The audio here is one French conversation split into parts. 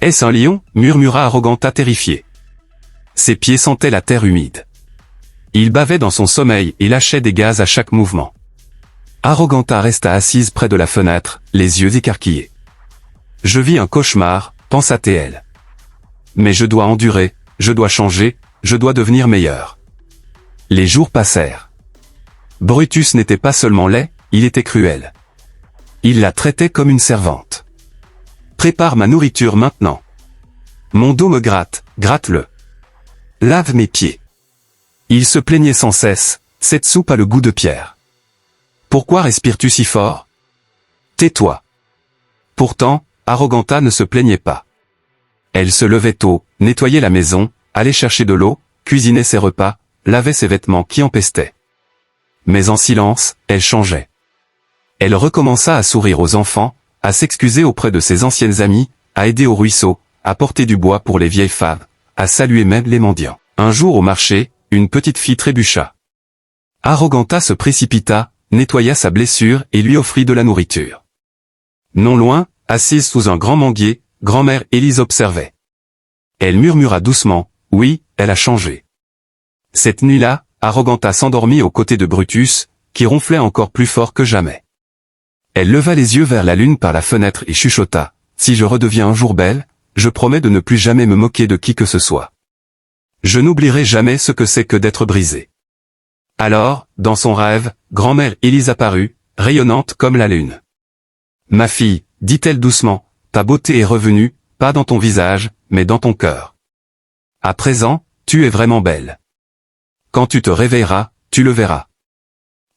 Est-ce un lion? Murmura Aroganta terrifié. Ses pieds sentaient la terre humide. Il bavait dans son sommeil et lâchait des gaz à chaque mouvement. Aroganta resta assise près de la fenêtre, les yeux écarquillés. Je vis un cauchemar, pensa-t-elle. Mais je dois endurer, je dois changer, je dois devenir meilleur. Les jours passèrent. Brutus n'était pas seulement laid, il était cruel. Il la traitait comme une servante. Prépare ma nourriture maintenant. Mon dos me gratte, gratte-le. Lave mes pieds. Il se plaignait sans cesse, cette soupe a le goût de pierre. Pourquoi respires-tu si fort? Tais-toi. Pourtant, Aroganta ne se plaignait pas. Elle se levait tôt, nettoyait la maison, allait chercher de l'eau, cuisinait ses repas, lavait ses vêtements qui empestaient. Mais en silence, elle changeait. Elle recommença à sourire aux enfants, à s'excuser auprès de ses anciennes amies, à aider au ruisseau, à porter du bois pour les vieilles femmes, à saluer même les mendiants. Un jour au marché, une petite fille trébucha. Aroganta se précipita, nettoya sa blessure et lui offrit de la nourriture. Non loin, assise sous un grand manguier, grand-mère Élise observait. Elle murmura doucement, « Oui, elle a changé. » Cette nuit-là, Aroganta s'endormit aux côtés de Brutus, qui ronflait encore plus fort que jamais. Elle leva les yeux vers la lune par la fenêtre et chuchota, « Si je redeviens un jour belle, je promets de ne plus jamais me moquer de qui que ce soit. Je n'oublierai jamais ce que c'est que d'être brisée. » Alors, dans son rêve, grand-mère Élise apparut, rayonnante comme la lune. « Ma fille, dit-elle doucement, ta beauté est revenue, pas dans ton visage, mais dans ton cœur. À présent, tu es vraiment belle. Quand tu te réveilleras, tu le verras. »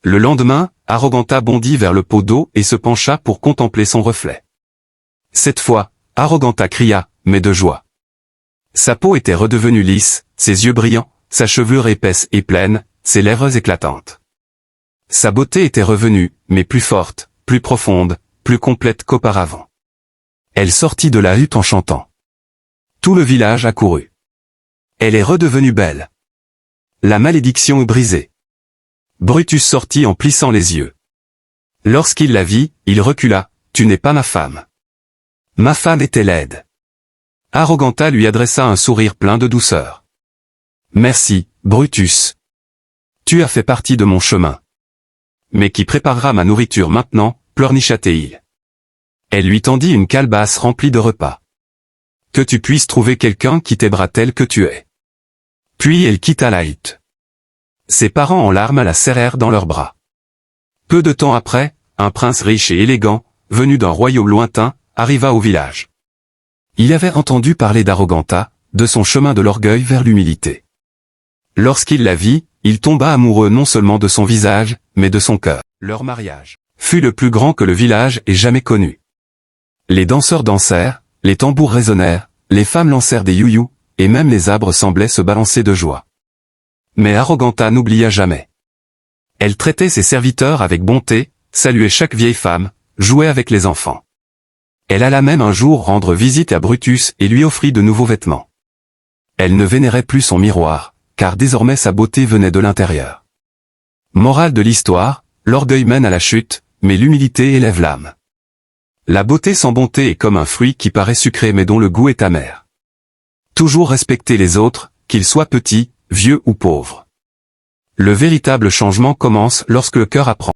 Le lendemain, Aroganta bondit vers le pot d'eau et se pencha pour contempler son reflet. Cette fois, Aroganta cria, mais de joie. Sa peau était redevenue lisse, ses yeux brillants, sa chevelure épaisse et pleine, ses lèvres éclatantes. Sa beauté était revenue, mais plus forte, plus profonde, plus complète qu'auparavant. Elle sortit de la hutte en chantant. Tout le village accourut. Elle est redevenue belle. La malédiction est brisée. Brutus sortit en plissant les yeux. Lorsqu'il la vit, il recula, « Tu n'es pas ma femme. Ma femme était laide. » Aroganta lui adressa un sourire plein de douceur. « Merci, Brutus. Tu as fait partie de mon chemin. Mais qui préparera ma nourriture maintenant ?» pleurnicha-t-il. Elle lui tendit une calebasse remplie de repas. « Que tu puisses trouver quelqu'un qui t'aimera tel que tu es. » Puis elle quitta la hutte. Ses parents en larmes la serrèrent dans leurs bras. Peu de temps après, un prince riche et élégant, venu d'un royaume lointain, arriva au village. Il avait entendu parler d'Aroganta, de son chemin de l'orgueil vers l'humilité. Lorsqu'il la vit, il tomba amoureux non seulement de son visage, mais de son cœur. Leur mariage fut le plus grand que le village ait jamais connu. Les danseurs dansèrent, les tambours résonnèrent, les femmes lancèrent des you-you, et même les arbres semblaient se balancer de joie. Mais Aroganta n'oublia jamais. Elle traitait ses serviteurs avec bonté, saluait chaque vieille femme, jouait avec les enfants. Elle alla même un jour rendre visite à Brutus et lui offrit de nouveaux vêtements. Elle ne vénérait plus son miroir, car désormais sa beauté venait de l'intérieur. Morale de l'histoire, l'orgueil mène à la chute, mais l'humilité élève l'âme. La beauté sans bonté est comme un fruit qui paraît sucré mais dont le goût est amer. Toujours respecter les autres, qu'ils soient petits, vieux ou pauvres. Le véritable changement commence lorsque le cœur apprend.